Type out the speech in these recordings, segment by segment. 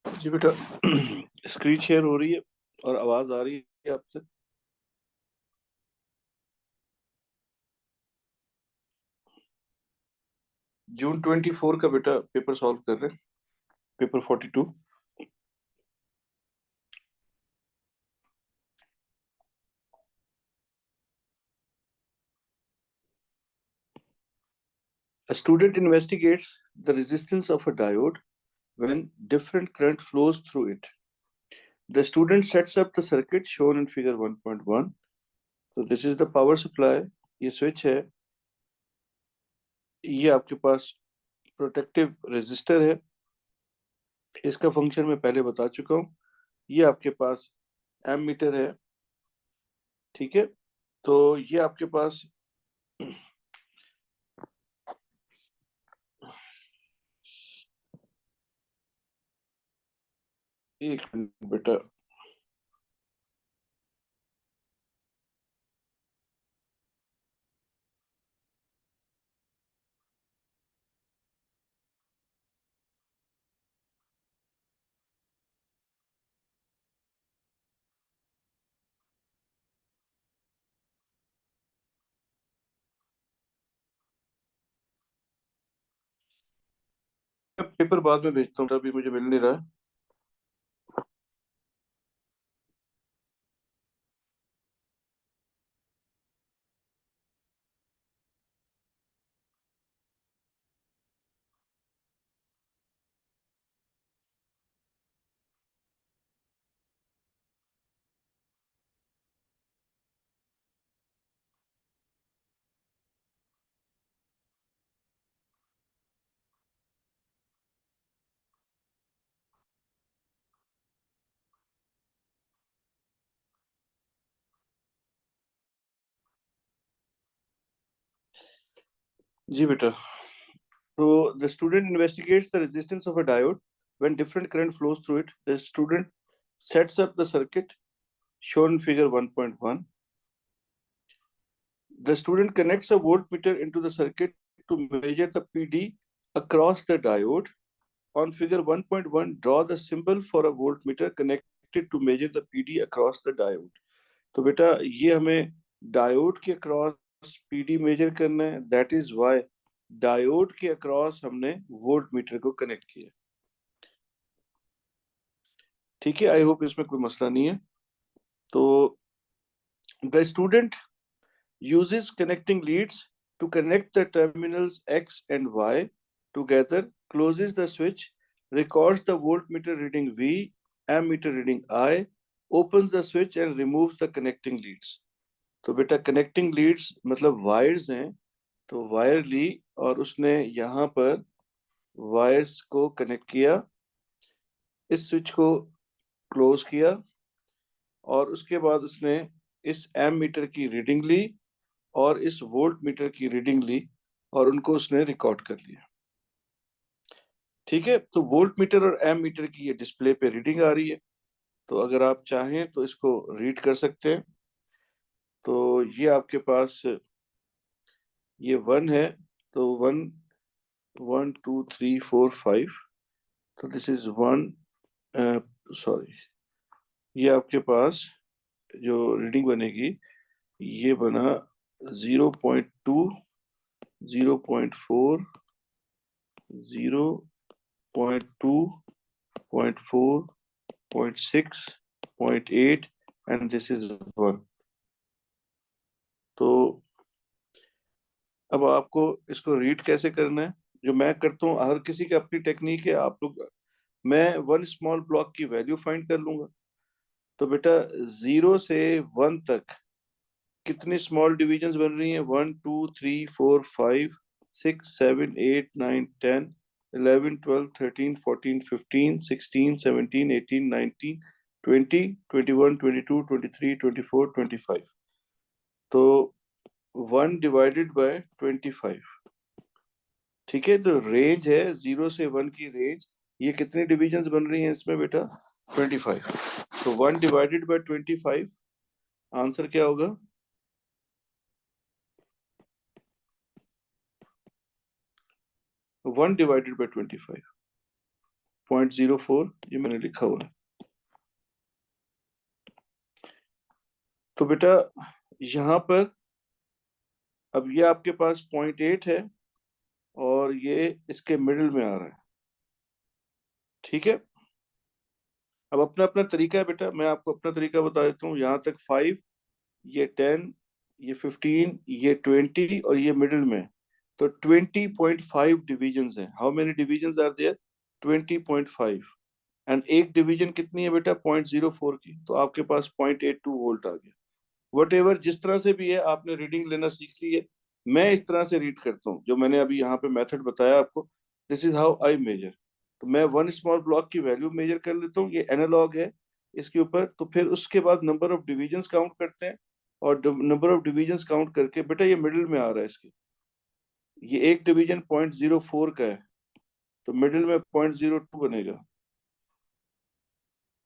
जी बेटा, screen share हो रही है और आवाज आ रही है आपसे? जून 24 का बेटा पेपर सॉल्व कर रहे हैं, paper 42। A student investigates the resistance of a diode when different current flows through it. The student sets up the circuit shown in figure 1.1. So this is the power supply. ये switch है, ये आपके पास protective resistor है, इसका function मैं पहले बता चुका हूँ। ये आपके पास एमीटर है, ठीक है। तो ये आपके पास एक मिनट बेटा, पेपर बाद में भेजता हूँ, अभी मुझे मिल नहीं रहा है। जी बेटा, तो the student investigates the resistance of a diode when different current flows through it. The student sets up the circuit shown in figure 1.1. The student connects a voltmeter into the circuit to measure the PD across the diode. On figure 1.1, draw the symbol for a voltmeter connected to measure the PD across the diode. तो बेटा ये हमें diode के across PD major करना है, that is why diode के across हमने volt meter को कनेक्ट किया। ठीक है, आई होप इसमें कोई मसला नहीं है। तो the student uses connecting leads to connect the terminals X and Y together, closes the switch, records the voltmeter reading V, ammeter reading I, opens the switch and removes the connecting leads. तो बेटा connecting Leeds मतलब wires हैं, तो wire ली और उसने यहाँ पर wires को कनेक्ट किया, इस स्विच को क्लोज किया और उसके बाद उसने इस एम मीटर की रीडिंग ली और इस वोल्ट मीटर की रीडिंग ली और उनको उसने रिकॉर्ड कर लिया। ठीक है, तो वोल्ट मीटर और एम मीटर की ये डिस्प्ले पे रीडिंग आ रही है, तो अगर आप चाहें तो इसको रीड कर सकते हैं। तो ये आपके पास ये 1 है, तो 1 1 2 3 4 5, तो दिस इज 1, सॉरी, ये आपके पास जो रीडिंग बनेगी ये बना 0.2, 0.4, 0.2, 0.4, 0.6, 0.8 एंड दिस इज 1। तो अब आपको इसको रीड कैसे करना है, जो मैं करता हूँ, हर किसी की अपनी टेक्निक है। आप लोग, मैं वन स्मॉल ब्लॉक की वैल्यू फाइंड कर लूंगा। तो बेटा 0 से 1 तक कितनी स्मॉल डिविजन्स बन रही हैं? 1, 2, 3, 4, 5, 6, 7, 8, 9, 10, 11, 12, 13, 14, 15, 16, 17, 18, 19, 20, 21, 22, 23, 24, 25। तो 1/20, ठीक है। तो रेंज है 0 से 1 की रेंज, ये कितनी डिविजन्स बन रही हैं इसमें बेटा? 25। तो 1/25, आंसर क्या होगा? 1/25। 0.04 ये मैंने लिखा हुआ है। तो बेटा यहाँ पर अब ये आपके पास 0.8 है और ये इसके मिडिल में आ रहा है, ठीक है। अब अपना अपना तरीका है बेटा, मैं आपको अपना तरीका बता देता हूँ। यहाँ तक 5, ये 10, ये 15, ये 20 और ये मिडिल में, तो 20.5 डिविजन्स हैं। How many divisions are there? 20.5। And एक डिवीजन कितनी है बेटा? 0.04 की, तो आपके पास 0.82 वोल्ट आ गया। वट एवर जिस तरह से भी है, आपने रीडिंग लेना सीख ली है। मैं इस तरह से रीड करता हूँ, जो मैंने अभी यहाँ पे मेथड बताया आपको, this is how I measure. तो मैं वन स्मॉल ब्लॉक की वैल्यू मेजर कर लेता हूँ, ये एनालॉग है इसके ऊपर। तो फिर उसके बाद नंबर ऑफ डिविजन्स काउंट करते हैं, और नंबर ऑफ डिविजन्स काउंट करके बेटा ये मिडिल में आ रहा है इसके, ये एक डिवीजन 0.04 का है, तो मिडिल में 0.02 बनेगा।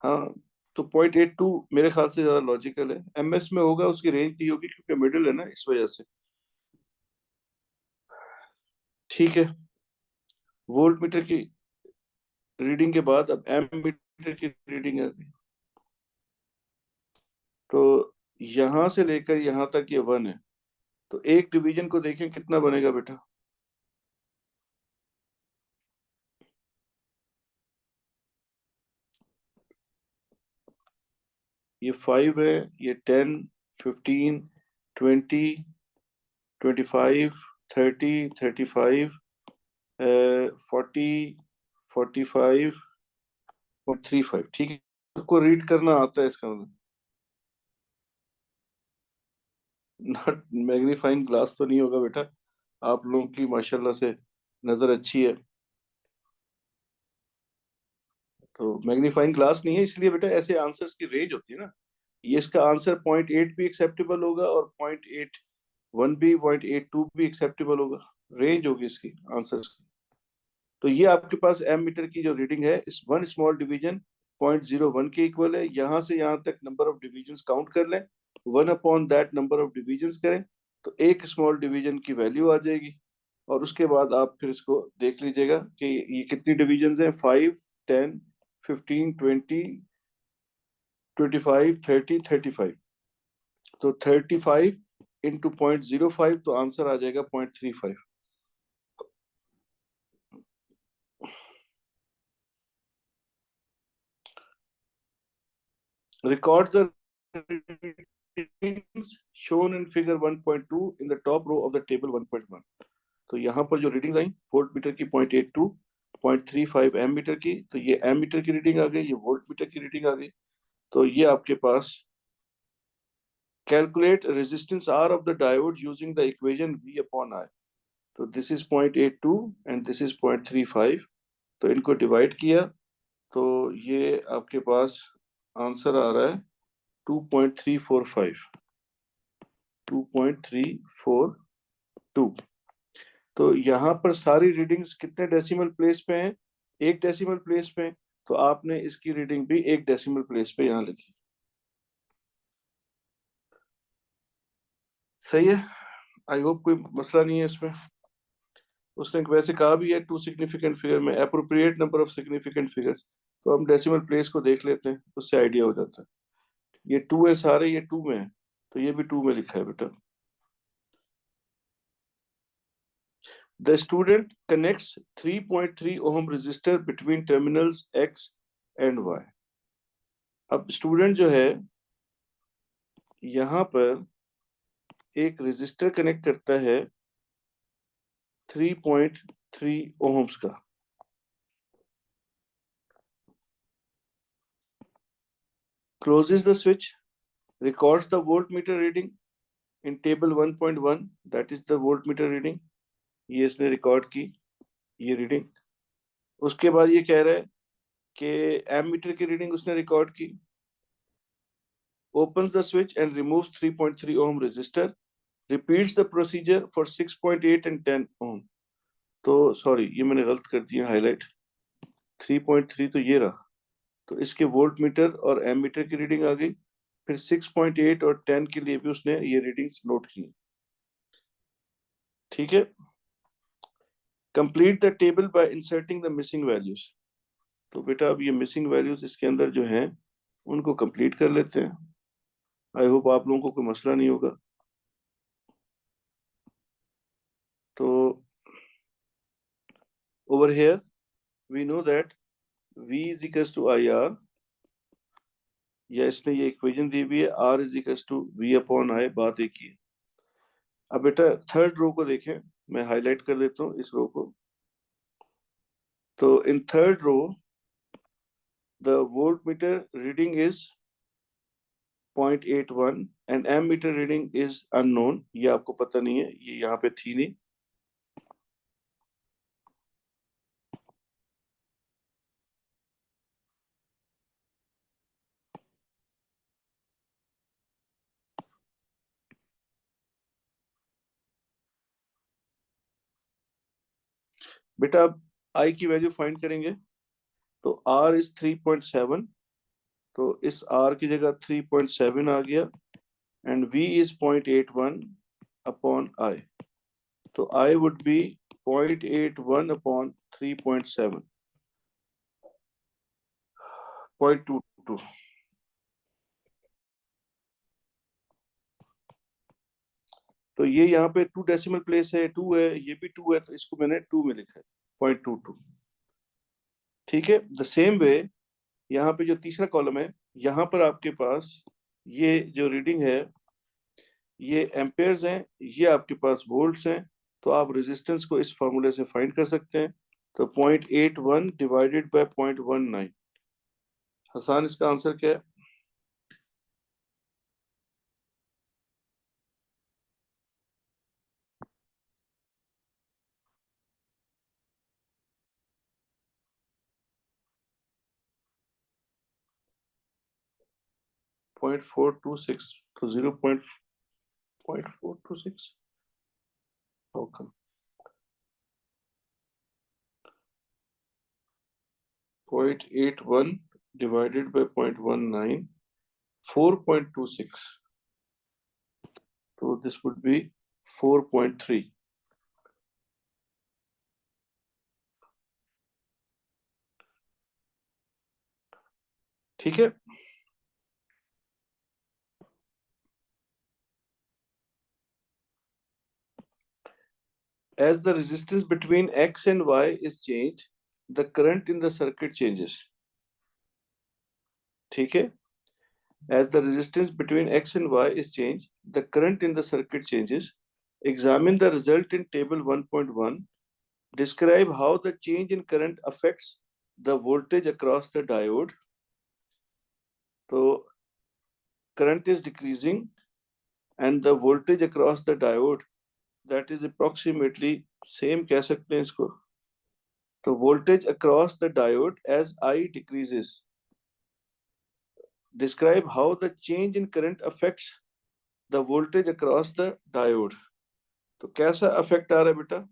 हाँ, तो 0.82 मेरे ख्याल से ज्यादा लॉजिकल है। एमएस में होगा, उसकी रेंज नहीं होगी क्योंकि मिडिल है ना, इस वजह से। ठीक है, वोल्ट मीटर की रीडिंग के बाद अब एम मीटर की रीडिंग आ गई। तो यहां से लेकर यहां तक ये 1 है, तो एक डिवीजन को देखें कितना बनेगा बेटा। ये 5 है, ये 10, 15, 20, 25, 30, 35, 40, 45 और 35, ठीक है। सबको रीड करना आता है इसका मतलब। नॉट मैग्नीफाइंग ग्लास तो नहीं होगा बेटा, आप लोगों की माशाल्लाह से नजर अच्छी है, तो मैग्नीफाइंग ग्लास नहीं है, इसलिए बेटा ऐसे आंसर्स की रेंज होती है ना। ये इसका आंसर 0.8 भी एक्सेप्टेबल होगा और 0.81 भी, 0.82 भी एक्सेप्टेबल होगा, रेंज होगी इसकी आंसर्स की। तो ये आपके पास एम मीटर की जो रीडिंग है, इस वन स्मॉल डिवीजन 0.01 के इक्वल है। यहाँ से यहाँ तक नंबर ऑफ डिविजन्स काउंट कर लें, 1 upon that number of divisions करें, तो एक स्मॉल डिवीजन की वैल्यू आ जाएगी। और उसके बाद आप फिर इसको देख लीजिएगा कि ये कितनी डिविजन्स हैं, 5, 10, 15, 20, 25, 30, 35। तो 35 इंटू 0.05, तो आंसर आ जाएगा 0.35। Record the readings shown in figure 1.2 in the top row of the table 1.1। तो यहाँ पर जो रीडिंग्स आई वोल्ट मीटर की 0.82, 0.35 एम मीटर की, तो ये एम मीटर की रीडिंग आ गई, ये वोल्ट मीटर की रीडिंग आ गई। तो ये आपके पास calculate resistance R of the diode using the equation V upon I। तो this is 0.82 and this is 0.35, तो इनको डिवाइड किया, तो ये आपके पास आंसर आ रहा है 2.345, 2.342। तो यहाँ पर सारी रीडिंग्स कितने डेसिमल प्लेस पे हैं? एक डेसिमल प्लेस पे। तो आपने इसकी रीडिंग भी एक डेसिमल प्लेस पे यहाँ लिखी। सही है, आई होप कोई मसला नहीं है इसमें। उसने वैसे कहा भी है टू सिग्निफिकेंट फिगर में appropriate number of significant figures, तो हम डेसिमल प्लेस को देख लेते हैं, उससे आइडिया हो जाता है। ये 2 है सारे, ये 2 में है, तो ये भी 2 में लिखा है बेटा। The student connects 3.3 ohm resistor between terminals X and Y। अब स्टूडेंट जो है यहाँ पर एक रेजिस्टर कनेक्ट करता है 3.3 ओम्स का। Closes the switch, records the voltmeter reading in table 1.1, that is the voltmeter reading। ये इसने रिकॉर्ड की, ये रीडिंग। उसके बाद ये कह रहा है कि एम मीटर की रीडिंग उसने रिकॉर्ड की। Opens the switch and removes 3.3 ohm resistor, repeats the procedure for 6.8 and 10 ohm। तो सॉरी, ये मैंने गलत कर दिया हाईलाइट, 3.3 तो ये रहा, तो इसके वोल्ट मीटर और एम मीटर की रीडिंग आ गई। फिर 6.8 और 10 के लिए भी उसने ये रीडिंग्स नोट की। ठीक है, complete the table by inserting the missing values. तो बेटा अब ये मिसिंग वैल्यूज इसके अंदर जो हैं उनको कंप्लीट कर लेते हैं। आई होप आप लोगों को कोई मसला नहीं होगा। तो over here we know that v is equals to I R, या इसने ये इक्वेशन दी हुई है r is equals to v upon I, बात एक ही है। अब बेटा थर्ड रो को देखें, मैं हाईलाइट कर देता हूँ इस रो को। तो in third row the voltmeter reading is 0.81 and ammeter reading is unknown, ये आपको पता नहीं है, ये यहाँ पे थी नहीं। बेटा अब आई की वैल्यू फाइंड करेंगे, तो r इज 3.7, तो इस r की जगह 3.7 आ गया, and v is 0.81 upon I, तो I would be 0.81 upon 3.7, 0.22। तो ये यहाँ पे 2 डेसिमल प्लेस है, 2 है, ये भी 2 है, तो इसको मैंने 2 में लिखा है, 0.22। ठीक है, द सेम वे यहाँ पे जो तीसरा कॉलम है, यहाँ पर आपके पास ये जो रीडिंग है ये एम्पेयर्स हैं, ये आपके पास वोल्ट्स हैं, तो आप रेजिस्टेंस को इस फॉर्मूले से फाइंड कर सकते हैं। तो 0.81 डिवाइडेड बाय 0.19, हसान इसका आंसर क्या है? 0.426, तो 0.426, okay, 0.81 divided by 0.19, 4.26, so this would be 4.3। ठीक है, as the resistance between x and y is changed, the current in the circuit changes। ठीक है, as the resistance between x and y is changed, the current in the circuit changes। Examine the result in table 1.1, describe how the change in current affects the voltage across the diode। तो current is decreasing and the voltage across the diode, that is approximately same कह सकते हैं इसको। तो voltage across the diode as I decreases, describe how the change in current affects the voltage across the diode। तो कैसा affect आ रहा है बेटा?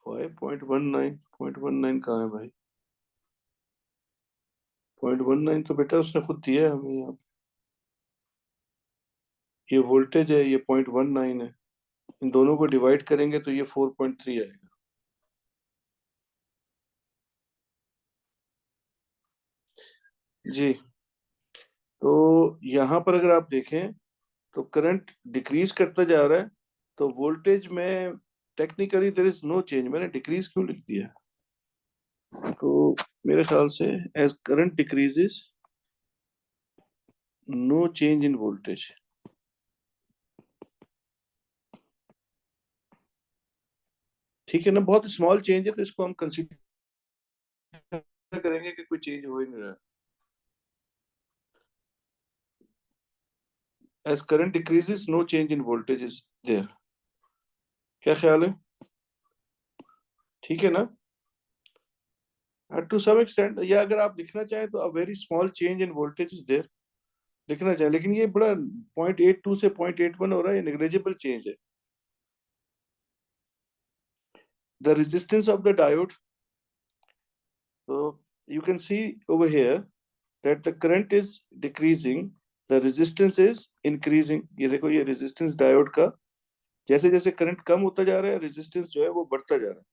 5.19, 0.19 कहाँ है भाई? 0.19 तो बेटा उसने खुद दिया है हमें यहाँ, ये वोल्टेज है, ये 0.19 है, इन दोनों को डिवाइड करेंगे तो ये 4.3 आएगा। जी, तो यहाँ पर अगर आप देखें तो करंट डिक्रीज करता जा रहा है, तो वोल्टेज में technically there is no change, मैंने डिक्रीज क्यों लिख दिया? तो मेरे ख्याल से as current decreases no change in voltage. ठीक है ना, बहुत स्मॉल चेंज है, तो इसको हम कंसीडर करेंगे कि कोई चेंज हो ही नहीं रहा। As current decreases no change in voltage is there, क्या ख्याल है? ठीक है ना? टू सम एक्सटेंट, या अगर आप लिखना चाहें तो a very small change in voltage is there, लिखना चाहें, लेकिन ये बड़ा 0.82 से 0.81 हो रहा है, ये नेग्लिजिबल चेंज है. The resistance of the diode, so you can see over here that the current is decreasing, the resistance is increasing. ये देखो, ये resistance डायोड का जैसे जैसे करंट कम होता जा रहा है, रेजिस्टेंस जो है वो बढ़ता जा रहा है.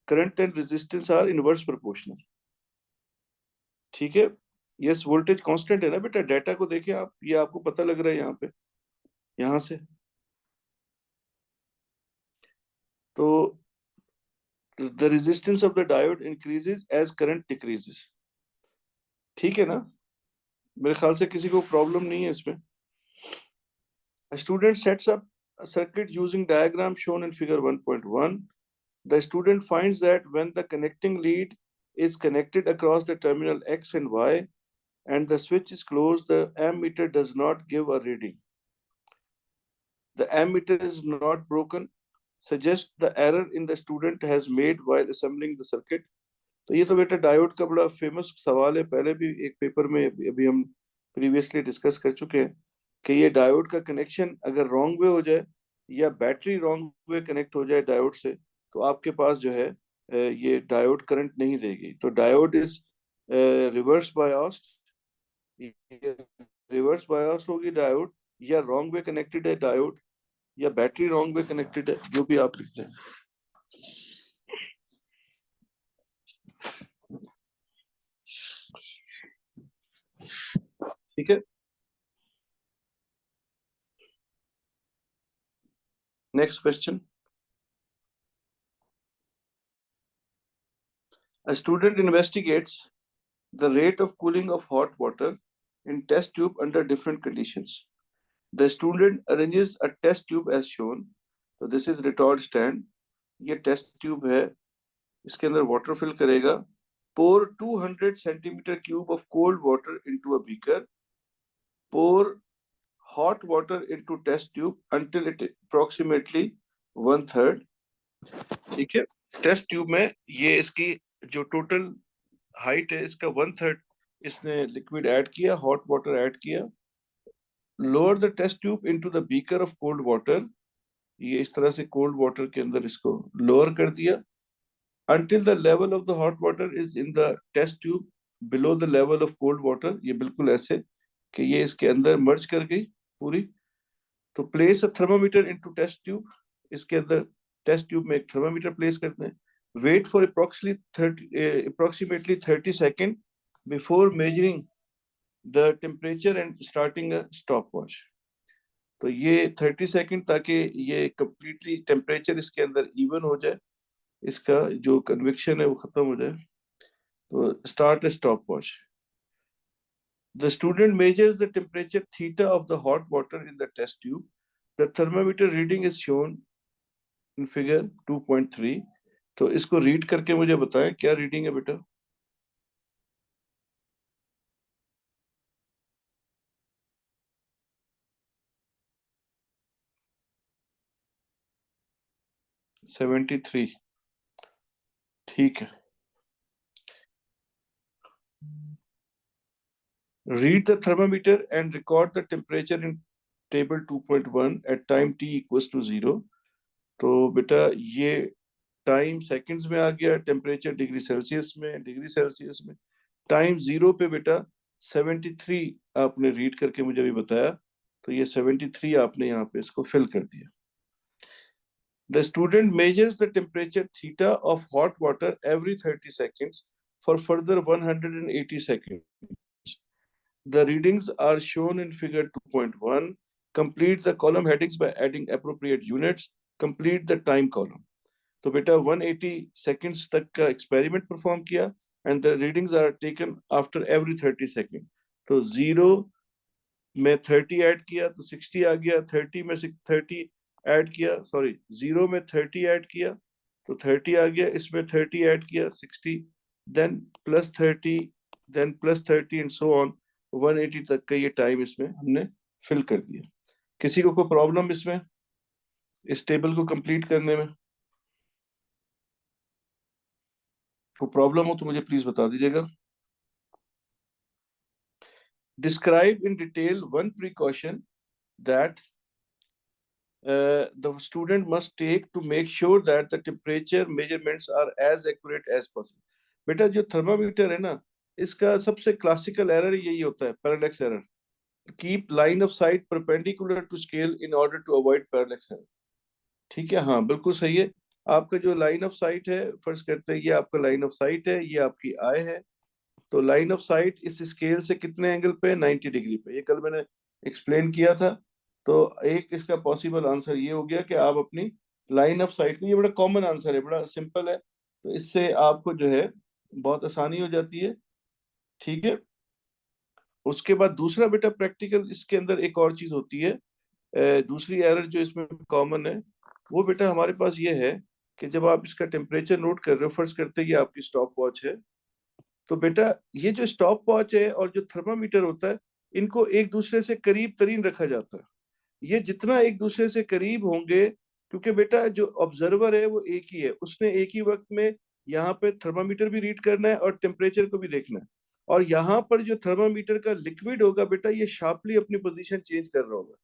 Current and resistance R inverse proportional. ठीक है. यस, वोल्टेज कांस्टेंट है ना बेटा, डाटा को देखिए आप, ये आपको पता लग रहा है यहाँ पे, यहाँ से. तो the resistance of the diode increases as current decreases. ठीक है ना? मेरे ख्याल से किसी को प्रॉब्लम नहीं है इसमें. A student sets up a circuit using diagram shown in figure 1.1. The student finds that when the connecting lead is connected across the terminal X and Y and the switch is closed, the ammeter does not give a reading. The ammeter is not broken, suggests the error in the student has made while assembling the circuit. तो ये तो बेटा diode का बड़ा famous सवाल है, पहले भी एक पेपर में अभी हम प्रीवियसली डिस्कस कर चुके हैं कि ये डायोड का कनेक्शन अगर रॉन्ग वे हो जाए या बैटरी रॉन्ग वे कनेक्ट हो जाए डायोड से, तो आपके पास जो है ये डायोड करंट नहीं देगी. तो diode is reverse biased, reverse biased होगी डायोड, या रॉन्ग वे कनेक्टेड है डायोड, या बैटरी रॉन्ग वे कनेक्टेड है, जो भी आप लिखते हैं. ठीक है. Next question. A student investigates the rate of cooling of hot water in test tube under different conditions. The student arranges a test tube as shown. So this is retort stand. ये test tube है, इसके अंदर water fill करेगा. Pour 200 centimeter cube of cold water into a beaker. Pour hot water into test tube until it approximately 1/3. ठीक है. Test tube में ये इसकी जो टोटल हाइट है इसका 1/3 इसने लिक्विड ऐड किया, हॉट वाटर ऐड किया. Lower the test tube into the beaker of cold water, ये इस तरह से कोल्ड वाटर के अंदर इसको लोअर कर दिया. until the level of the hot water is in the test tube below the level of cold water. ये बिल्कुल ऐसे कि ये इसके अंदर मर्ज कर गई पूरी. तो प्लेस अ थर्मामीटर इनटू टेस्ट ट्यूब, इसके अंदर टेस्ट ट्यूब में एक थर्मामीटर प्लेस करते हैं. Wait for approximately 30 second before measuring the temperature and starting a stopwatch. तो ये 30 सेकेंड, ताकि ये कंप्लीटली टेम्परेचर इसके अंदर इवन हो जाए, इसका जो कन्वेक्शन है वो खत्म हो जाए. तो start a stop watch. The student measures the temperature theta of the hot water in the test tube. The thermometer reading is shown in figure 2.3. तो इसको रीड करके मुझे बताएं क्या रीडिंग है बेटा. Seventy three. ठीक है. Read the thermometer and record the temperature in table 2.1 at time t equals to 0. तो बेटा ये टाइम सेकंड्स में आ गया, टेम्परेचर डिग्री सेल्सियस में, डिग्री सेल्सियस में. टाइम 0 पे बेटा 73 आपने रीड करके मुझे अभी बताया, तो ये 73 आपने यहाँ पे इसको फिल कर दिया. The student measures the temperature theta of hot water every 30 seconds for further 180 seconds. The readings are shown in figure 2.1. Complete the column headings by adding appropriate units. Complete the time column. तो बेटा 180 seconds तक का experiment perform किया, and the readings are taken after every 30 seconds. तो 0 में 30 add किया तो 60 आ गया. 30 में 30 ऐड किया, सॉरी 0 में 30 ऐड किया तो 30 आ गया. इसमें 30 ऐड किया 60, then plus 30, then plus 30 and so on. 180 तक का ये टाइम इसमें हमने फिल कर दिया. किसी को कोई प्रॉब्लम इसमें, इस टेबल को कंप्लीट करने में? कोई प्रॉब्लम हो तो मुझे प्लीज बता दीजिएगा। Describe in detail one precaution that the student must take to make sure that the temperature measurements are as accurate as possible। बेटा जो थर्मामीटर है ना, इसका सबसे क्लासिकल एरर यही होता है, parallax error. Keep line of sight perpendicular to scale in order to avoid parallax error. ठीक है, हाँ बिल्कुल सही है। आपका जो लाइन ऑफ साइट है, फर्ज करते हैं ये आपका लाइन ऑफ साइट है, ये आपकी आई है। तो लाइन ऑफ साइट इस स्केल से कितने एंगल पे, 90 डिग्री पे। ये कल मैंने एक्सप्लेन किया था। तो एक इसका पॉसिबल आंसर ये हो गया कि आप अपनी लाइन ऑफ साइट को, ये बड़ा कॉमन आंसर है, बड़ा सिंपल है, तो इससे आपको जो है बहुत आसानी हो जाती है। ठीक है। उसके बाद दूसरा बेटा प्रैक्टिकल, इसके अंदर एक और चीज होती है। दूसरी एरर जो इसमें कॉमन है, वो बेटा हमारे पास ये है कि जब आप इसका टेम्परेचर नोट कर रहे हो, फर्ज करते हैं ये आपकी स्टॉप वॉच है। तो बेटा ये जो स्टॉप वॉच है और जो थर्मामीटर होता है, इनको एक दूसरे से करीब तरीन रखा जाता है। ये जितना एक दूसरे से करीब होंगे, क्योंकि बेटा जो ऑब्जर्वर है वो एक ही है, उसने एक ही वक्त में यहाँ पे थर्मामीटर भी रीड करना है और टेम्परेचर को भी देखना है। और यहाँ पर जो थर्मामीटर का लिक्विड होगा बेटा, ये शार्पली अपनी पोजीशन चेंज कर रहा होगा।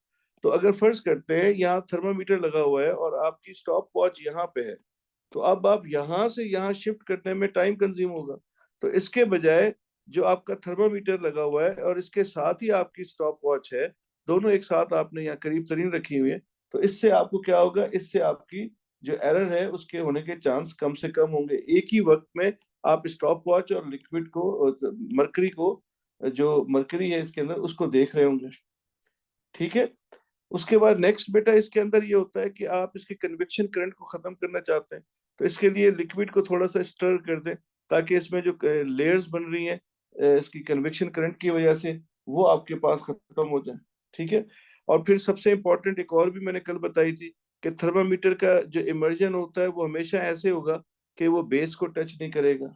तो अगर फर्ज करते हैं यहाँ थर्मामीटर लगा हुआ है और आपकी स्टॉप वॉच यहाँ पे है, तो अब आप यहाँ से यहाँ शिफ्ट करने में टाइम कंज्यूम होगा। तो इसके बजाय जो आपका थर्मामीटर लगा हुआ है और इसके साथ ही आपकी स्टॉप वॉच है, दोनों एक साथ आपने यहाँ करीब तरीन रखी हुई है, तो इससे आपको क्या होगा, इससे आपकी जो एरर है उसके होने के चांस कम से कम होंगे। एक ही वक्त में आप स्टॉप वॉच और लिक्विड को, मरकरी को, जो मरकरी है इसके अंदर, उसको देख रहे होंगे। ठीक है। उसके बाद नेक्स्ट बेटा इसके अंदर ये होता है कि आप इसके कन्वेक्शन करंट को खत्म करना चाहते हैं, तो इसके लिए लिक्विड को थोड़ा सा स्टर कर दें, ताकि इसमें जो लेयर्स बन रही हैं इसकी कन्वेक्शन करंट की वजह से, वो आपके पास खत्म हो जाए। ठीक है। और फिर सबसे इंपॉर्टेंट एक और भी मैंने कल बताई थी, कि थर्मामीटर का जो इमर्जन होता है वो हमेशा ऐसे होगा कि वो बेस को टच नहीं करेगा।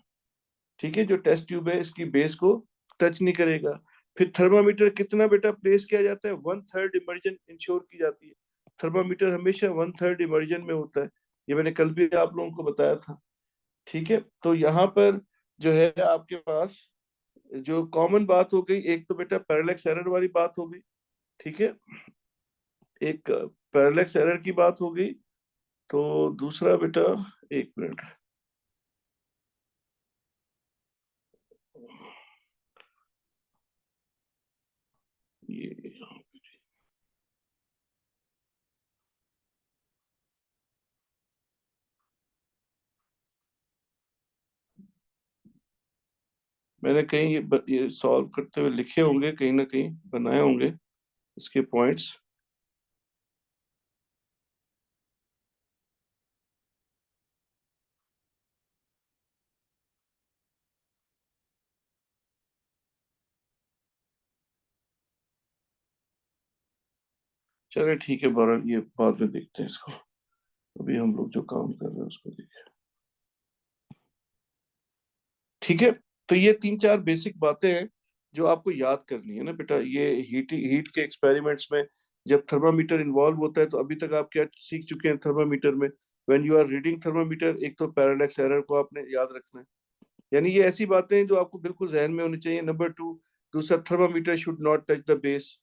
ठीक है, जो टेस्ट ट्यूब है इसकी बेस को टच नहीं करेगा। फिर थर्मामीटर कितना बेटा प्लेस किया जाता है, 1/3 इमर्जन इंश्योर की जाती है। थर्मामीटर हमेशा 1/3 इमर्जन में होता है, ये मैंने कल भी आप लोगों को बताया था। ठीक है। तो यहाँ पर जो है आपके पास जो कॉमन बात हो गई, एक तो बेटा पैरेलैक्स एरर वाली बात हो गई। ठीक है, एक पैरेलैक्स एरर की बात हो गई। तो दूसरा बेटा, एक मिनट, ये मैंने कहीं ये सॉल्व करते हुए लिखे होंगे, कहीं ना कहीं बनाए होंगे इसके पॉइंट्स। चलिए ठीक है, बहरहाल ये बाद में देखते हैं इसको। अभी हम लोग जो काम कर रहे हैं उसको देखिए। ठीक है। तो ये तीन चार बेसिक बातें हैं जो आपको याद करनी है ना बेटा। ये हीट के एक्सपेरिमेंट्स में जब थर्मामीटर इन्वॉल्व होता है, तो अभी तक आप क्या सीख चुके हैं थर्मामीटर में। When you are reading thermometer, एक तो पैरालैक्स एरर को आपने याद रखना है। यानी ये ऐसी बातें हैं जो आपको बिल्कुल जहन में होनी चाहिए। नंबर टू, दूसरा, thermometer should not touch the base.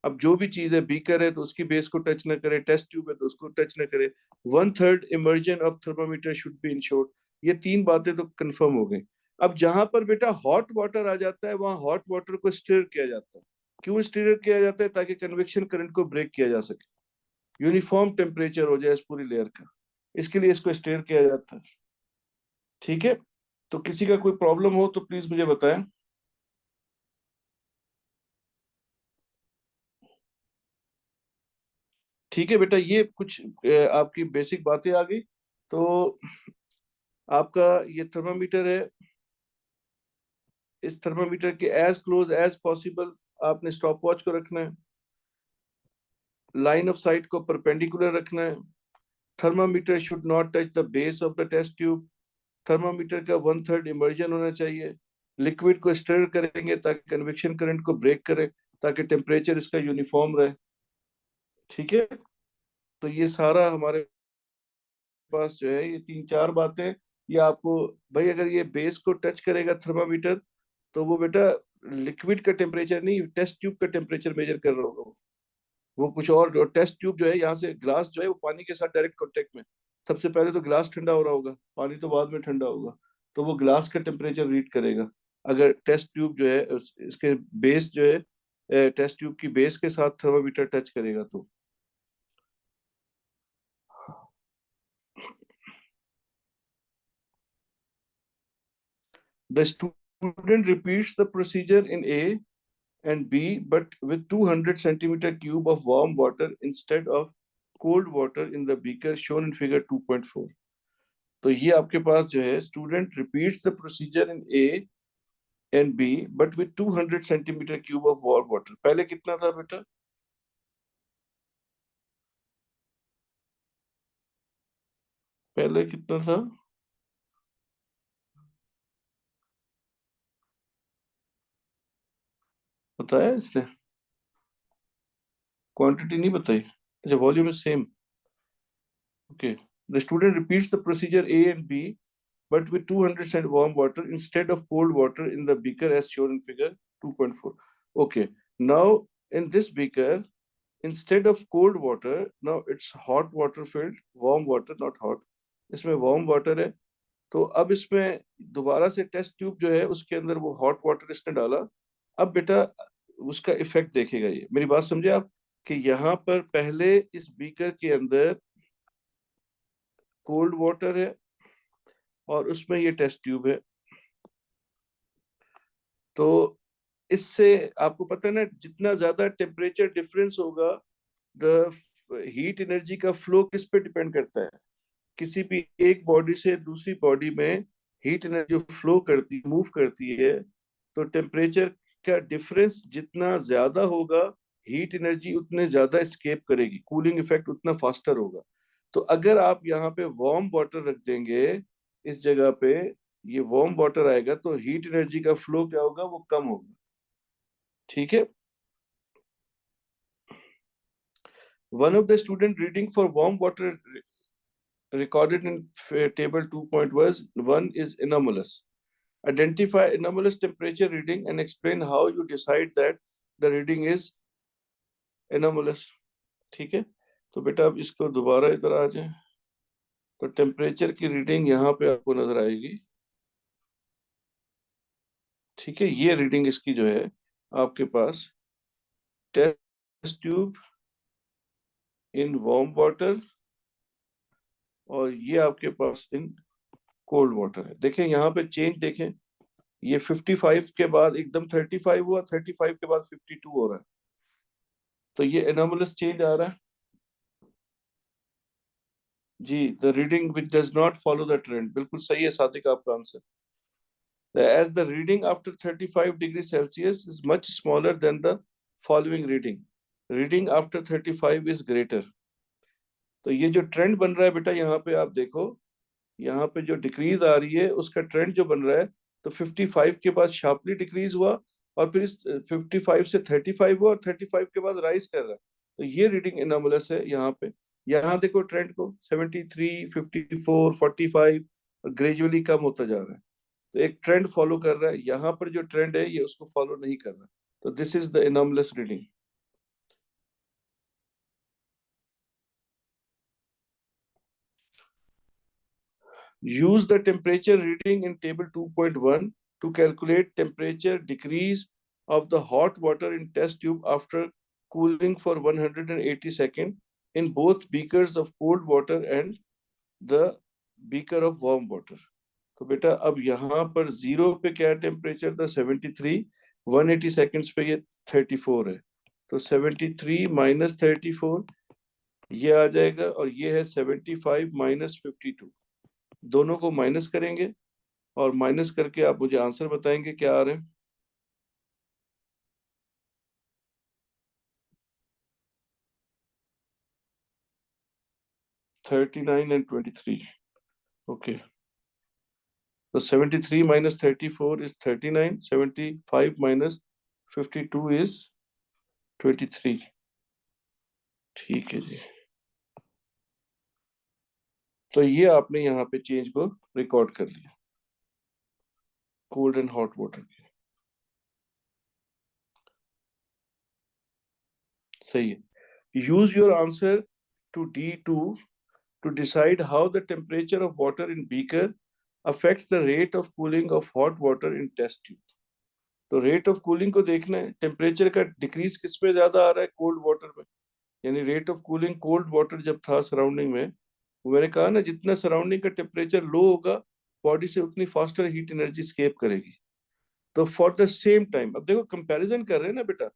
अब जो भी चीज है, बीकर है तो उसकी बेस को टच न करे, टेस्ट ट्यूब है तो उसको टच न करे। 1/3 immersion of thermometer should be insured. ये तीन बातें तो कंफर्म हो गई। अब जहां पर बेटा हॉट वाटर आ जाता है, वहां हॉट वाटर को स्टिर किया जाता है। क्यों स्टिर किया जाता है? ताकि कन्वेक्शन करंट को ब्रेक किया जा सके, यूनिफॉर्म टेम्परेचर हो जाए इस पूरी लेयर का, इसके लिए इसको स्टिर किया जाता है। ठीक है। तो किसी का कोई प्रॉब्लम हो तो प्लीज मुझे बताएं। ठीक है बेटा, ये कुछ आपकी बेसिक बातें आ गई। तो आपका ये थर्मामीटर है, इस थर्मामीटर के एज क्लोज एज पॉसिबल आपने स्टॉप वॉच को रखना है। लाइन ऑफ साइट को परपेंडिकुलर रखना है। Thermometer should not touch the base of the test tube. Thermometer का 1/3 इमर्जन होना चाहिए। लिक्विड को स्टर करेंगे ताकि कन्वेक्शन करंट को ब्रेक करे, ताकि टेम्परेचर इसका यूनिफॉर्म रहे। ठीक है। तो ये सारा हमारे पास जो है, ये तीन चार बातें ये आपको, भाई अगर ये बेस को टच करेगा थर्मामीटर, तो वो बेटा लिक्विड का टेम्परेचर नहीं, टेस्ट ट्यूब का टेम्परेचर मेजर कर रहा होगा वो कुछ और टेस्ट ट्यूब जो है, यहाँ से ग्लास जो है वो पानी के साथ डायरेक्ट कांटेक्ट में, सबसे पहले तो ग्लास ठंडा हो रहा होगा, पानी तो बाद में ठंडा होगा, तो वो ग्लास का टेम्परेचर रीड करेगा। अगर टेस्ट ट्यूब जो है इसके बेस जो है, टेस्ट ट्यूब की बेस के साथ थर्मामीटर टच करेगा तो। The student repeats the procedure in A and B, but with 200 centimeter cube of warm water instead of cold water in the beaker shown in figure 2.4. तो ये आपके पास जो है, student repeats the procedure in A and B but with 200 centimetre cube of warm water. पहले कितना था बेटा? पहले कितना था? बताया इसने? क्वांटिटी नहीं बताई? अच्छा, volume is same. Okay. The student repeats the procedure A and B but with 200% warm water instead of cold water in the beaker as shown in figure 2.4. Okay, now in this beaker, instead of cold water, now it's hot water filled, warm water, not hot, इसमें warm water है। तो अब इसमें दोबारा से test tube जो है उसके अंदर वो हॉट वाटर इसने डाला। अब बेटा उसका इफेक्ट देखेगा, ये मेरी बात समझे आप, कि यहाँ पर पहले इस बीकर के अंदर कोल्ड वाटर है और उसमें ये टेस्ट ट्यूब है। तो इससे आपको पता है ना, जितना ज्यादा टेम्परेचर डिफरेंस होगा, द हीट एनर्जी का फ्लो किस पे डिपेंड करता है? किसी भी एक बॉडी से दूसरी बॉडी में हीट एनर्जी फ्लो करती, मूव करती है, तो टेम्परेचर का डिफरेंस जितना ज्यादा होगा, हीट एनर्जी उतने ज्यादा स्केप करेगी, कूलिंग इफेक्ट उतना फास्टर होगा। तो अगर आप यहाँ पे वार्म वाटर रख देंगे इस जगह पे, ये वार्म वाटर आएगा तो हीट एनर्जी का फ्लो क्या होगा, वो कम होगा। ठीक है। One of the student reading for warm water recorded in table 2.1 is anomalous. Identify anomalous temperature reading and explain how you decide that the reading is anomalous. ठीक है। तो बेटा अब इसको दोबारा इधर आ जाए, तो टेम्परेचर की रीडिंग यहाँ पे आपको नजर आएगी। ठीक है, ये रीडिंग इसकी जो है आपके पास, test tube in warm water, और ये आपके पास इन कोल्ड वाटर है। देखें यहाँ पे चेंज देखें, ये 55 के बाद एकदम 35 हुआ, 35 के बाद 52 हो रहा है, तो ये एनोमलस चेंज आ रहा है। जी, the reading which does not follow the trend, बिल्कुल सही है सादिक आपका answer. As the reading after 35 degree Celsius is much smaller than the following reading, reading after 35 is greater. तो ये जो ट्रेंड बन रहा है बेटा, यहाँ पे आप देखो, यहाँ पे जो डिक्रीज आ रही है उसका ट्रेंड जो बन रहा है, तो 55 के बाद शार्पली डिक्रीज हुआ, और फिर 55 से 35 हुआ, और 35 के बाद राइज कर रहा है। तो ये रीडिंग एनोमलस है यहाँ पे। यहाँ देखो ट्रेंड को, 73, 54, 45, और ग्रेजुअली कम होता जा रहा है। तो एक ट्रेंड फॉलो कर रहा है, यहाँ पर जो ट्रेंड है ये उसको फॉलो नहीं कर रहा। तो this is the anomalous reading. Use the temperature reading in table 2.1 to calculate temperature decrease of the hot water in test tube after cooling for 180 seconds in both beakers of cold water and the beaker of warm water. तो बेटा अब यहाँ पर zero पे क्या temperature था, 73, 180 seconds पे ये 34 है, तो 73 माइनस 34 ये आ जाएगा, और ये है 75 माइनस 52, दोनों को माइनस करेंगे, और माइनस करके आप मुझे आंसर बताएंगे क्या आ रहे हैं। 39 and 23। ओके, तो 73 minus 34 is 39, 75 minus 52 is 23। ठीक है जी। तो ये आपने यहाँ पे चेंज को रिकॉर्ड कर लिया, कोल्ड एंड हॉट वाटर। सही है। Use your answer to D2 to decide how the temperature of water in beaker affects the rate of cooling of hot water in test tube. तो rate of cooling को देखना है, temperature का decrease किस में ज्यादा आ रहा है, कोल्ड वाटर में। यानी rate of cooling cold water जब था सराउंडिंग में, वो मैंने कहा ना, जितना सराउंडिंग का टेम्परेचर लो होगा बॉडी से उतनी फास्टर हीट एनर्जी स्केप करेगी। तो फॉर द सेम टाइम, अब देखो कंपैरिजन कर रहे हैं ना बेटा,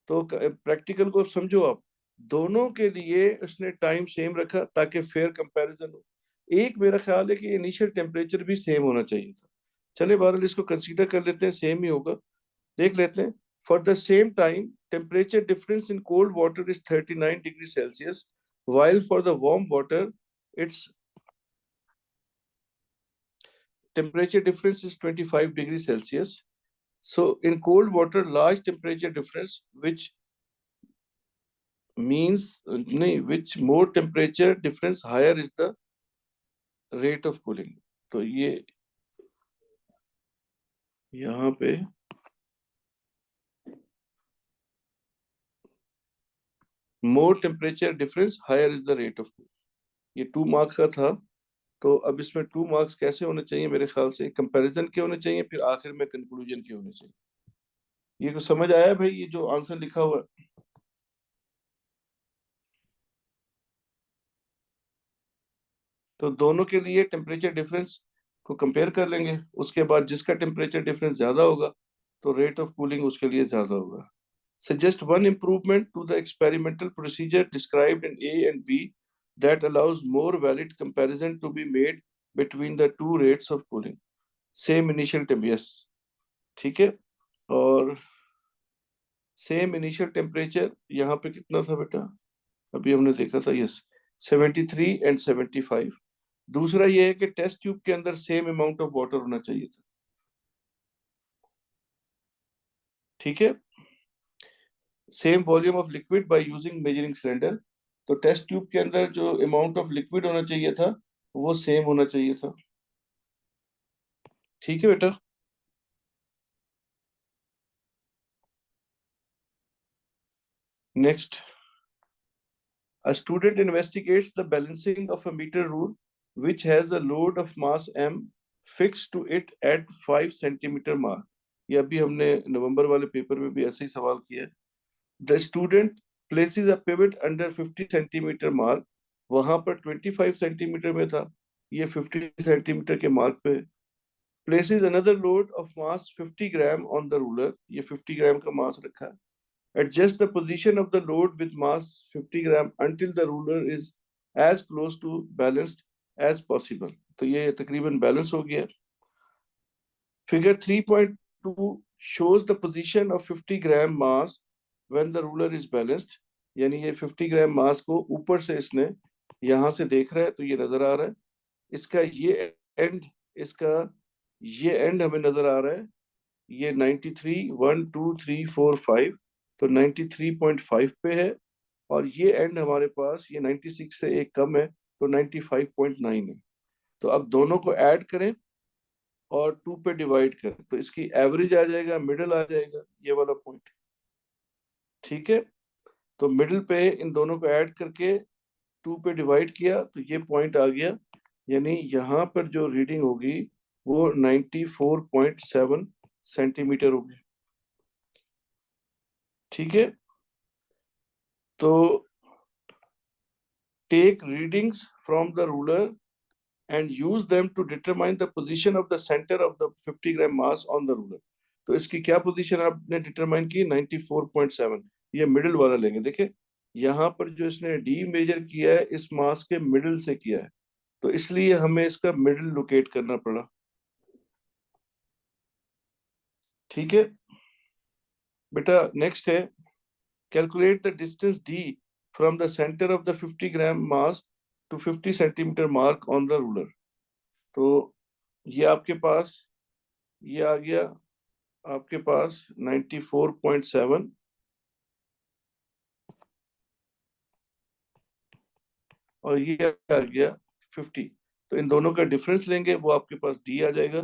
तो प्रैक्टिकल को समझो आप, दोनों के लिए उसने टाइम सेम रखा ताकि फेयर कंपैरिजन हो। एक मेरा ख्याल है कि इनिशियल टेम्परेचर भी सेम होना चाहिए था। चले बहरहाल इसको कंसीडर कर लेते हैं, सेम ही होगा। देख लेते हैं। For the same time temperature difference in cold water is 39 degree Celsius, while for the warm water its temperature difference is 25 degrees Celsius. So in cold water, large temperature difference, which means which more temperature difference higher is the rate of cooling. तो ये यहाँ पे more temperature difference higher is the rate of cooling, ये 2 marks का था। तो अब इसमें 2 मार्क्स कैसे होने चाहिए, मेरे ख्याल से कंपैरिजन के होने चाहिए, फिर आखिर में कंक्लूजन के होने चाहिए। ये कुछ समझ आया भाई, ये जो आंसर लिखा हुआ है? तो दोनों के लिए टेम्परेचर डिफरेंस को कंपेयर कर लेंगे, उसके बाद जिसका टेम्परेचर डिफरेंस ज्यादा होगा तो रेट ऑफ कूलिंग उसके लिए ज्यादा होगा। Suggest one improvement to the experimental procedure described in A and B that allows more valid comparison to be made between the two rates of cooling. Same initial temperature, ठीक है। और same initial temperature यहाँ पे कितना था बेटा, अभी हमने देखा था, यस 73 एंड 75। दूसरा ये है कि टेस्ट ट्यूब के अंदर सेम अमाउंट ऑफ वाटर होना चाहिए था, ठीक है। Same volume of liquid by using measuring cylinder, तो टेस्ट ट्यूब के अंदर जो अमाउंट ऑफ लिक्विड होना चाहिए था वो सेम होना चाहिए था, ठीक है बेटा। Next, a student investigates the balancing of a meter rule which has a load of mass m fixed to it at 5 centimeter mark। ये अभी हमने नवंबर वाले पेपर में भी ऐसे ही सवाल किया है। The student places a pivot under 50 centimeter mark, वहां पर 25 सेंटीमीटर में था, ये 50 सेंटीमीटर के मार्क पे। Places another load of mass 50 gram on the ruler, ये 50 ग्राम का मास रखा है। Adjust the position of the load with mass 50 gram until the ruler is as close to balanced as possible। तो ये तकरीबन बैलेंस हो गया। Figure 3.2 shows the position of 50 gram mass when the ruler is balanced। यानी ये 50 ग्राम मास को ऊपर से इसने यहाँ से देख रहा है तो ये नजर आ रहा है, इसका ये एंड, इसका ये एंड हमें नजर आ रहा है, ये 93 1 2 3 4 5, तो 93.5 पे है। और ये एंड हमारे पास ये 96 से एक कम है तो 95.9 है। तो अब दोनों को ऐड करें और 2 पे डिवाइड करें तो इसकी एवरेज आ जाएगा, मिडिल आ जाएगा, ये वाला पॉइंट, ठीक है। तो मिडिल पे इन दोनों को ऐड करके 2 पे डिवाइड किया तो ये पॉइंट आ गया, यानी यहाँ पर जो रीडिंग होगी वो 94.7 सेंटीमीटर होगी, ठीक है। तो take readings from the ruler and use them to determine the position of the center of the 50 gram mass on the ruler। तो इसकी क्या पोजीशन आपने डिटरमाइन की, 94.7, ये मिडिल वाला लेंगे। देखिए यहाँ पर जो इसने डी मेजर किया है इस मास के मिडिल से किया है, तो इसलिए हमें इसका मिडिल लोकेट करना पड़ा, ठीक है बेटा। नेक्स्ट है, calculate the distance d from the center of the 50 gram mass to 50 centimeter mark on the ruler। तो ये आपके पास, ये आ गया आपके पास 94.7 और ये आ गया 50। तो इन दोनों का डिफरेंस लेंगे, वो आपके पास डी आ जाएगा।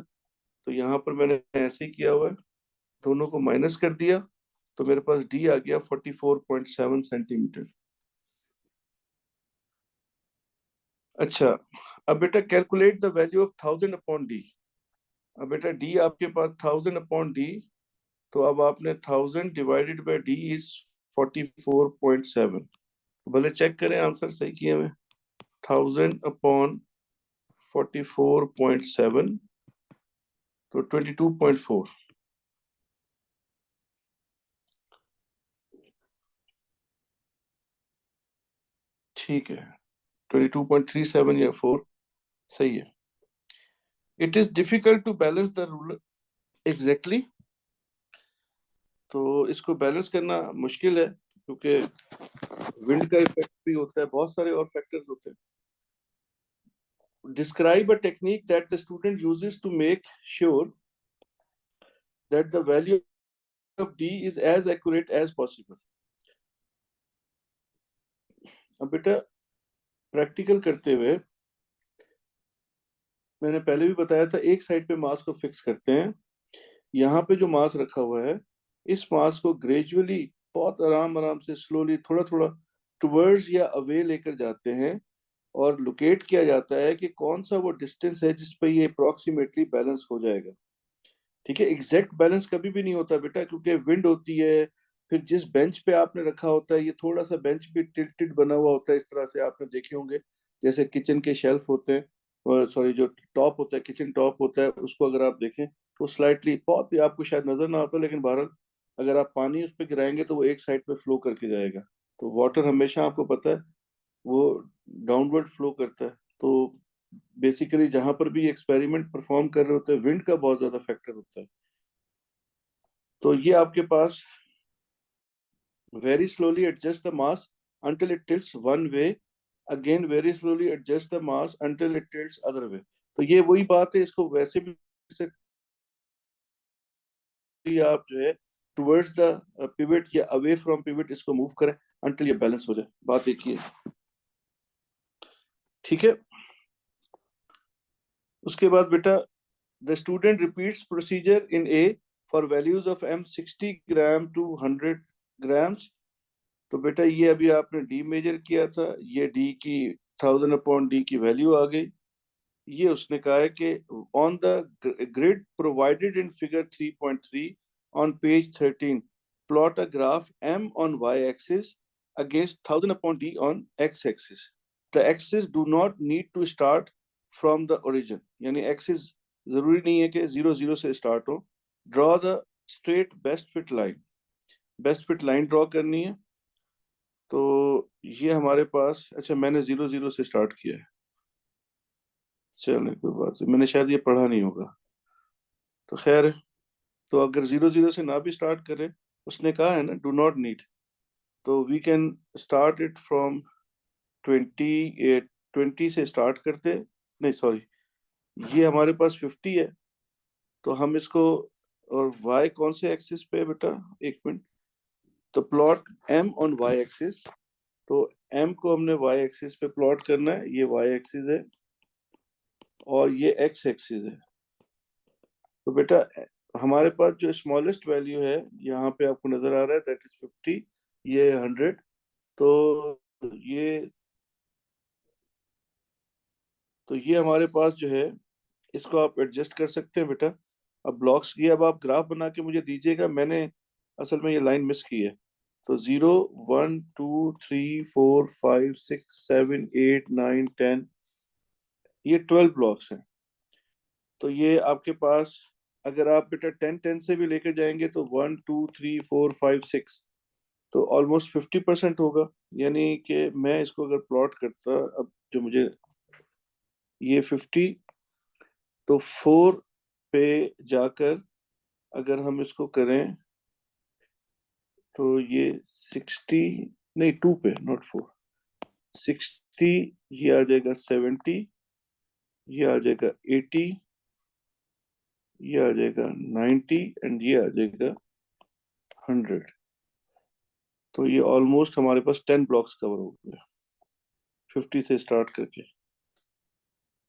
तो यहाँ पर मैंने ऐसे ही किया हुआ है, दोनों को माइनस कर दिया, तो मेरे पास डी आ गया 44.7 सेंटीमीटर। अच्छा, अब बेटा calculate the value of 1000 upon D. अब बेटा डी आपके पास 1000 अपॉन डी, तो अब आपने 1000 डिवाइडेड बाय डी इज 44.7। भले चेक करें आंसर सही किए हुए। 1000 अपॉन 44.7, तो 22.4। ठीक है, 22.37 या 4 सही है। It is difficult to balance the ruler, exactly. तो इसको बैलेंस करना मुश्किल है, क्योंकि विंड का इफेक्ट भी होता है, बहुत सारे और फैक्टर्स होते हैं। Describe a technique that the student uses to make sure that the value of D is as accurate as possible. अब बेटा प्रैक्टिकल करते हुए मैंने पहले भी बताया था, एक साइड पे मास को फिक्स करते हैं। यहाँ पे जो मास रखा हुआ है, इस मास को ग्रेजुअली, बहुत आराम आराम से, स्लोली, थोड़ा थोड़ा टुवर्ड्स या अवे लेकर जाते हैं, और लोकेट किया जाता है कि कौन सा वो डिस्टेंस है जिस पे ये अप्रोक्सीमेटली बैलेंस हो जाएगा। ठीक है, एग्जैक्ट बैलेंस कभी भी नहीं होता बेटा, क्योंकि विंड होती है। फिर जिस बेंच पे आपने रखा होता है, ये थोड़ा सा बेंच भी टिल्टेड बना हुआ होता है, इस तरह से आपने देखे होंगे, जैसे किचन के शेल्फ होते हैं, सॉरी, जो टॉप होता है, किचन टॉप होता है, उसको अगर आप देखें तो स्लाइटली, बहुत ही आपको शायद नजर ना आता, लेकिन बहरहाल अगर आप पानी उस पर गिराएंगे तो वो एक साइड पे फ्लो करके जाएगा। तो वाटर हमेशा आपको पता है वो डाउनवर्ड फ्लो करता है। तो बेसिकली जहां पर भी एक्सपेरिमेंट परफॉर्म कर रहे होते हैं, विंड का बहुत ज्यादा फैक्टर होता है। तो ये आपके पास very slowly adjust the mass until it tilts one way, again very slowly adjust the mass until it tilts other way। तो ये वही बात है, इसको वैसे भी आप जो है टुवर्ड्स द पिवट या अवे फ्रॉम पिवट इसको मूव करें अंटिल ये बैलेंस हो जाए। बात एक ही है। ठीक है, उसके बाद बेटा the student repeats procedure in A for values of M 60 gram to 100 grams. तो बेटा ये अभी आपने डी मेजर किया था, ये डी की 1000 अपॉन डी की वैल्यू आ गई। ये उसने कहा है कि on the grid provided in figure 3.3 on page 13 plot a graph M on Y axis against 1000 upon D on X axis. The axis do not need to start from the origin, यानी axis जरूरी नहीं है कि 0 0 से start हो। Draw the straight best fit line, best fit line draw करनी है। तो ये हमारे पास, अच्छा मैंने 0 0 से स्टार्ट किया है, चलो कोई बात नहीं, मैंने शायद ये पढ़ा नहीं होगा, तो खैर। तो अगर 0 0 से ना भी स्टार्ट करें, उसने कहा है ना डू नॉट नीड, तो we can start it from 20, 20 से स्टार्ट करते, नहीं सॉरी, ये हमारे पास 50 है, तो हम इसको, और y कौन से एक्सिस पे है बेटा, एक मिनट, तो plot m on y axis. तो m को हमने y एक्सिस पे प्लॉट करना है, ये y एक्सिस है और ये x एक्सिस है। तो बेटा हमारे पास जो स्मॉलेस्ट वैल्यू है यहाँ पे आपको नजर आ रहा है, दैट इज 50, ये 100। तो ये तो ये हमारे पास जो है, इसको आप एडजस्ट कर सकते हैं बेटा। अब ब्लॉक्स की अब आप ग्राफ बना के मुझे दीजिएगा, मैंने असल में ये लाइन मिस की है। तो 0 1 2 3 4 5 6 7 8 9 10, ये 12 ब्लॉक्स हैं। तो ये आपके पास, अगर आप बेटा 10 10 से भी लेकर जाएंगे तो 1 2 3 4 5 6, तो ऑलमोस्ट 50% होगा। यानी कि मैं इसको अगर प्लॉट करता, अब जो मुझे ये 50, तो 4 पे जाकर अगर हम इसको करें तो ये 60, नहीं 2 पे, नॉट 4, 60, ये आ जाएगा 70, ये आ जाएगा 80, ये आ जाएगा 90 एंड ये आ जाएगा 100। तो ये ऑलमोस्ट हमारे पास 10 ब्लॉक्स कवर हो गए 50 से स्टार्ट करके।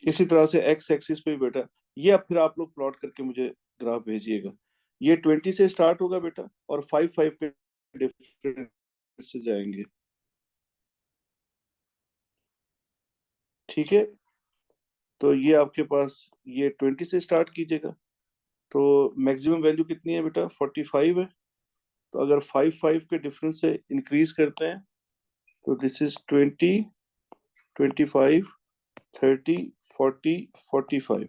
इसी तरह से एक्स एक्सिस पे भी बेटा, ये अब फिर आप लोग प्लॉट करके मुझे ग्राफ भेजिएगा। ये 20 से स्टार्ट होगा बेटा और 5 के डिफरेंस से जाएंगे। ठीक है, तो ये आपके पास ये 20 से स्टार्ट कीजिएगा। तो मैक्सिमम वैल्यू कितनी है बेटा, 45 है। तो अगर 5 के डिफरेंस से इंक्रीज करते हैं तो this is 20, 25, 30, 40, 45।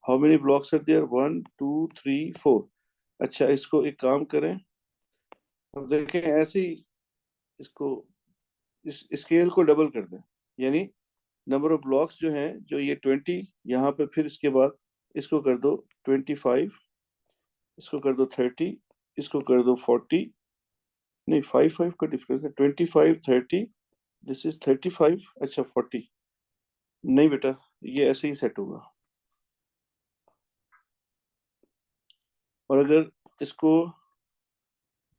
How many blocks are there, 1 2 3 4। अच्छा, इसको एक काम करें, अब देखें ऐसे ही इसको, इस स्केल को डबल कर दें, यानी नंबर ऑफ ब्लॉक्स जो हैं, जो ये 20 यहाँ पे, फिर इसके बाद इसको कर दो 25, इसको कर दो 30, इसको कर दो 40। नहीं, 5 का डिफरेंस है, 25 30, दिस इज 35, अच्छा 40। नहीं बेटा, ये ऐसे ही सेट होगा। और अगर इसको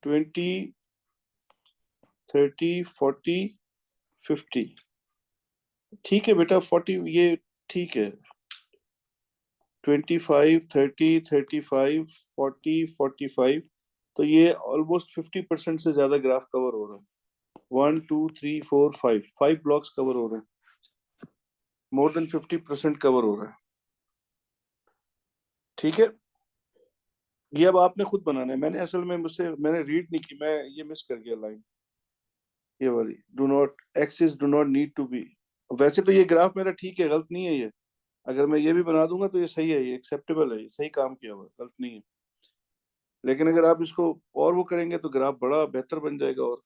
20 30 40 50, ठीक है बेटा, 40 ये ठीक है, 25 30 35 40 45, तो ये ऑलमोस्ट 50% से ज्यादा ग्राफ कवर हो रहा है। 1 2 3 4 5, 5 ब्लॉक्स कवर हो रहे हैं, मोर देन 50% कवर हो रहा है। ठीक है, ये अब आपने खुद बनाना है। मैंने असल में मुझसे मैंने रीड नहीं की, मैं ये मिस कर गया लाइन, ये वाली, do not axis do not need to be. वैसे तो ये ग्राफ मेरा ठीक है, गलत नहीं है ये। अगर मैं ये भी बना दूंगा तो ये सही है, ये एक्सेप्टेबल है, ये सही काम किया हुआ है, गलत नहीं है। लेकिन अगर आप इसको और वो करेंगे तो ग्राफ बड़ा बेहतर बन जाएगा और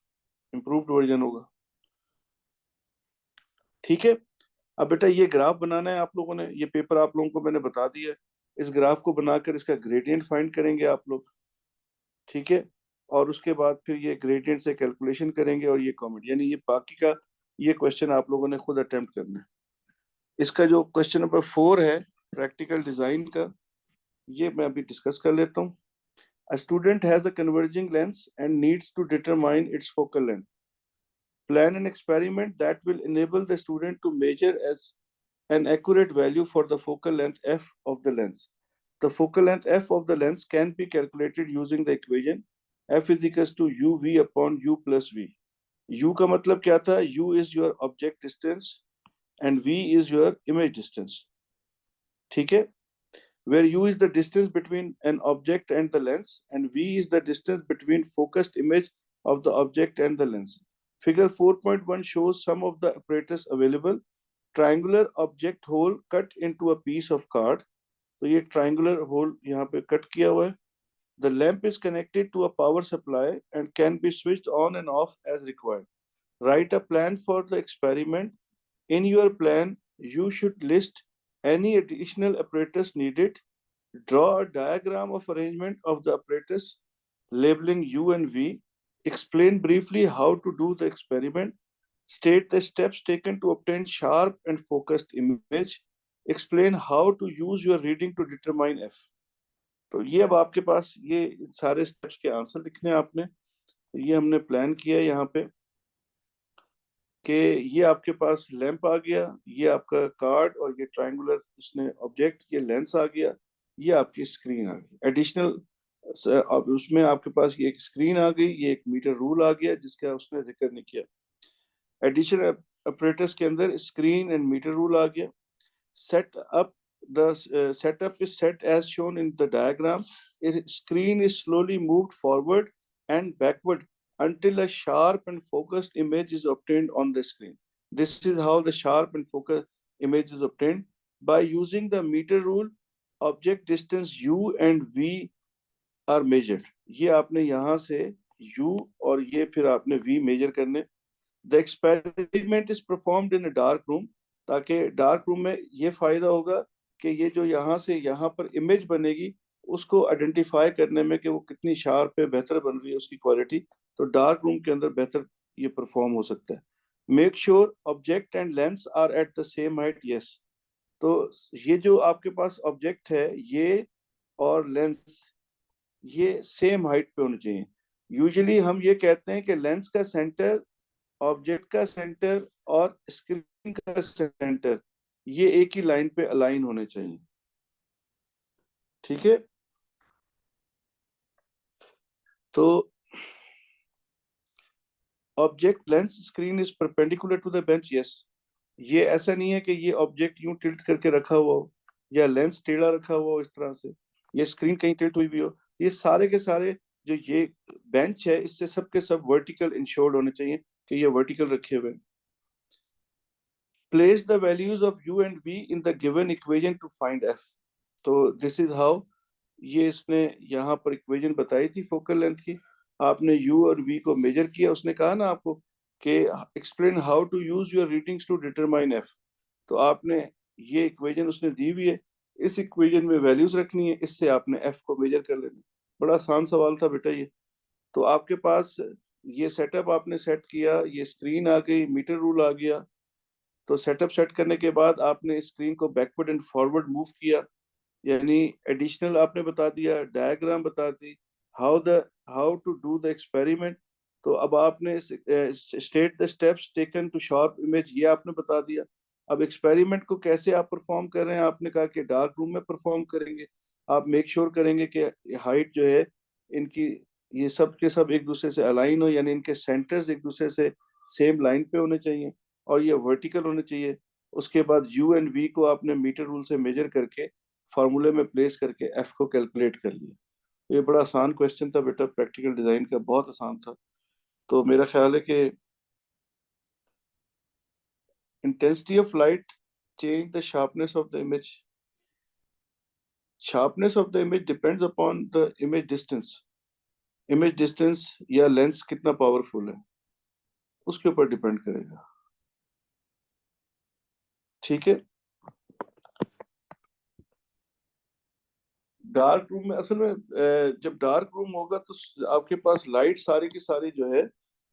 इम्प्रूव्ड वर्जन होगा। ठीक है, अब बेटा ये ग्राफ बनाना है आप लोगों ने, ये पेपर आप लोगों को मैंने बता दिया है। इस ग्राफ को बनाकर इसका ग्रेडियंट फाइंड करेंगे आप लोग। ठीक है, और उसके बाद फिर ये ग्रेडियंट से कैलकुलेशन करेंगे और ये कॉमेंट, यानी ये बाकी का ये क्वेश्चन आप लोगों ने खुद अटेम्प्ट करना है। इसका जो क्वेश्चन नंबर 4 है प्रैक्टिकल डिजाइन का, ये मैं अभी डिस्कस कर लेता हूँ। A student has a converging lens and needs to determine its focal length. Plan an experiment that will enable the student to measure as an accurate value for the focal length f of the lens. The focal length f of the lens can be calculated using the equation f is equals to uv upon u plus v. u का मतलब क्या था, u is your object distance and v is your image distance. ठीक है, where u is the distance between an object and the lens and v is the distance between focused image of the object and the lens. Figure 4.1 shows some of the apparatus available. Triangular object hole cut into a piece of card. तो ये triangular whole यहाँ पे cut किया हुआ है। The lamp is connected to a power supply and can be switched on and off as required. Write a plan for the experiment. In your plan, you should list any additional apparatus needed. Draw a diagram of arrangement of the apparatus, labeling U and V. Explain briefly how to do the experiment. State the steps taken to obtain sharp and focused image. Explain how to use your reading to determine F. तो ये अब आपके पास ये सारे steps के answer लिखने हैं आपने। ये हमने प्लान किया है यहाँ पे कि ये आपके पास लैंप आ गया, ये आपका कार्ड और ये ट्रायंगुलर इसने ऑब्जेक्ट, ये लेंस आ गया, ये आपकी स्क्रीन आ गई एडिशनल। अब उसमें आपके पास ये एक स्क्रीन आ गई, ये एक मीटर रूल आ गया जिसका उसने जिक्र नहीं किया। एडिशनल ऑपरेटर्स के अंदर स्क्रीन एंड मीटर रूल आ गया। Set up the setup is set as shown in the diagram. A screen is slowly moved forward and backward until a sharp and focused image is obtained on the screen. This is how the sharp and focused image is obtained. By using the meter rule, object distance u and v are measured. ये आपने यहाँ से u और ये फिर आपने v major करने। The experiment is performed in a dark room, ताकि डार्क रूम में ये फायदा होगा कि ये जो यहाँ से यहाँ पर इमेज बनेगी उसको आइडेंटिफाई करने में कि वो कितनी शार्प है, बेहतर बन रही है उसकी क्वालिटी, तो डार्क रूम के अंदर बेहतर ये परफॉर्म हो सकता है। Make sure object and lens are at the same height, yes. तो ये जो आपके पास ऑब्जेक्ट है ये और लेंस ये सेम हाइट पे होने चाहिए। यूजुअली हम ये कहते हैं कि लेंस का सेंटर, ऑब्जेक्ट का सेंटर और स्क्रीन का सेंटर ये एक ही लाइन पे अलाइन होने चाहिए। ठीक है, तो object lens screen is perpendicular to the bench, yes. ये ऐसा नहीं है कि ये ऑब्जेक्ट यूं टिल्ट करके रखा हुआ हो या लेंस टेढ़ा रखा हुआ हो इस तरह से, ये स्क्रीन कहीं टिल्ट हुई भी हो। ये सारे के सारे जो ये बेंच है, इससे सब के सब वर्टिकल इंश्योर्ड होने चाहिए कि ये वर्टिकल रखे हुए हैं। Place the values of u and v in the given equation two find f। तो दिस इज हाउ, ये इसने यहाँ पर इक्वेशन बताई थी फोकल लेंथ की। आपने u और v को मेजर किया, उसने कहा ना आपको कि explain how to use your readings to determine f। तो आपने ये इक्वेशन उसने दी हुई है, इस इक्वेशन में वैल्यूज रखनी है, इससे आपने f को मेजर कर लेना। बड़ा आसान सवाल था बेटा ये। तो आपके पास ये सेटअप आपने सेट किया, ये स्क्रीन आ गई, मीटर रूल आ गया। तो सेटअप सेट करने के बाद आपने स्क्रीन को बैकवर्ड एंड फॉरवर्ड मूव किया, यानी एडिशनल आपने बता दिया, डायग्राम बता दी, how to do the experiment. तो अब आपने state the steps taken to sharp image, ये आपने बता दिया। अब एक्सपेरिमेंट को कैसे आप परफॉर्म कर रहे हैं, आपने कहा कि डार्क रूम में परफॉर्म करेंगे। आप मेक श्योर करेंगे कि हाइट जो है इनकी, ये सब के सब एक दूसरे से अलाइन हो, यानी इनके सेंटर्स एक दूसरे से सेम लाइन पे होने चाहिए और ये वर्टिकल होने चाहिए। उसके बाद यू एंड वी को आपने मीटर रूल से मेजर करके फार्मूले में प्लेस करके एफ को कैलकुलेट कर लिया। ये बड़ा आसान क्वेश्चन था बेटा, प्रैक्टिकल डिजाइन का, बहुत आसान था। तो मेरा ख्याल है कि intensity of light change the sharpness of the image. Sharpness of the image depends upon the image distance. Image distance या लेंस कितना पावरफुल है उसके ऊपर डिपेंड करेगा। ठीक है, डार्क रूम में असल में जब डार्क रूम होगा तो आपके पास लाइट सारी की सारी जो है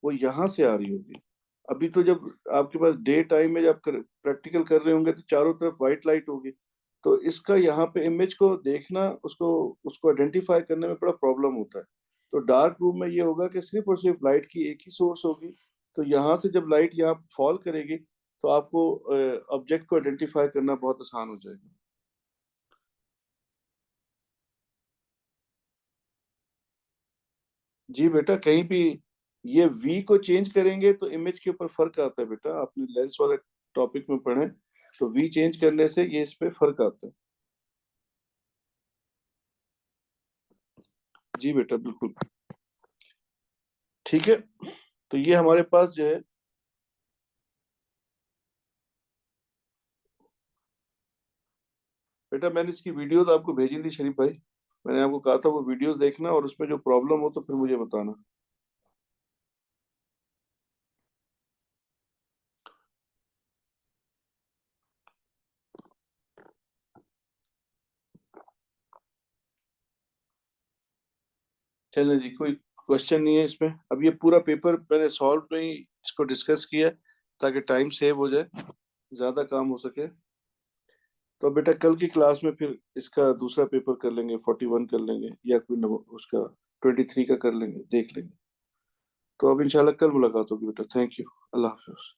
वो यहाँ से आ रही होगी। अभी तो जब आपके पास डे टाइम में जब प्रैक्टिकल कर रहे होंगे तो चारों तरफ वाइट लाइट होगी। तो इसका यहाँ पे इमेज को देखना, उसको उसको आइडेंटिफाई करने में बड़ा प्रॉब्लम होता है। तो डार्क रूम में ये होगा कि सिर्फ और सिर्फ लाइट की एक ही सोर्स होगी। तो यहाँ से जब लाइट यहाँ फॉल करेगी तो आपको ऑब्जेक्ट को आइडेंटिफाई करना बहुत आसान हो जाएगा। जी बेटा, कहीं भी ये वी को चेंज करेंगे तो इमेज के ऊपर फर्क आता है बेटा, आपने लेंस वाले टॉपिक में पढ़े। तो वी चेंज करने से ये इस पे फर्क आता है। जी बेटा बिल्कुल। ठीक है, तो ये हमारे पास जो है बेटा, मैंने इसकी वीडियोस आपको भेजी थी शरीफ भाई। मैंने आपको कहा था वो वीडियोस देखना और उसमें जो प्रॉब्लम हो तो फिर मुझे बताना। चलिए जी, कोई क्वेश्चन नहीं है इसमें। अब ये पूरा पेपर मैंने सॉल्व नहीं इसको डिस्कस किया ताकि टाइम सेव हो जाए, ज्यादा काम हो सके। तो बेटा कल की क्लास में फिर इसका दूसरा पेपर कर लेंगे, 41 कर लेंगे या कोई उसका 23 का कर लेंगे, देख लेंगे। तो अब इंशाल्लाह कल मुलाकात होगी बेटा। Thank you, Allah Hafiz.